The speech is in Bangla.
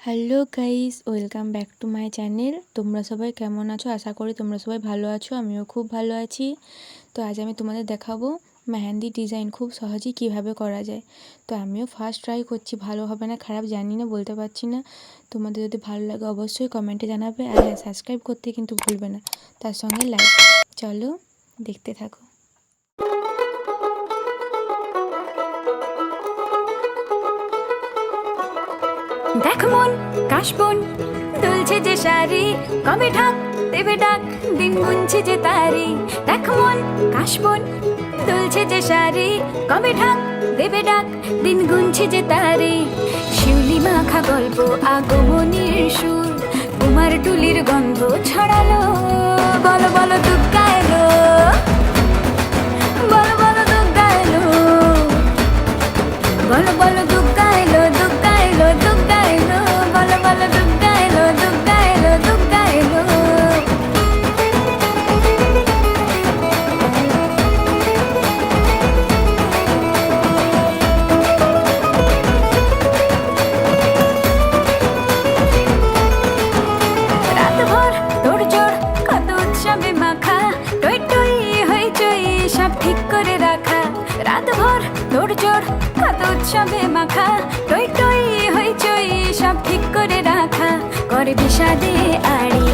Hello guys, welcome back to my channel. তোমরা সবাই কেমন আছো? আশা করি তোমরা সবাই ভালো আছো। আমিও খুব ভালো আছি। তো আজ আমি তোমাদের দেখাবো মেহেন্দি ডিজাইন খুব সহজেই কিভাবে করা যায়। তো আমিও ফার্স্ট ট্রাই করছি, ভালো হবে না খারাপ জানি না, বলতে পারছি না। তোমাদের যদি ভালো লাগে অবশ্যই কমেন্টে জানাবে, আর হ্যাঁ, সাবস্ক্রাইব করতে কিন্তু ভুলবে না, তার সঙ্গে লাইক। চলো দেখতে থাকো। দেখ মন কাশবন দুলছে যে শাড়ি, কবে ঢাক দেবে ডাক, দিন গুনছে যে তারি। দেখ মন কাশবন দুলছে যে শাড়ি, কবে ঢাক দেবে ডাক, দিন গুনছে যে তারি। শিউলি মাখা গল্প আগমনীর সুর, তোমার টুলির গন্ধ ছড়ালো। বলো বলো দুগ্গা এলো, বলো বলো দুগ্গা এলো, বলো বলো দুগ্গা এলো, দুগ্গা এলো, দুগ্গা এলো, বলো বলো দুগ্গা এলো, দুগ্গা এলো, দুগ্গা এলো। রাতভর তোড়জোড় কত উৎসবে মাখা, টই টই হইচই সব ঠিক করে রাখা। রাতভর তোড়জোড় কত উৎসবে মাখা, টই টই হইচই সব ঠিক করে রাখা। করে বিষাদে আড়ি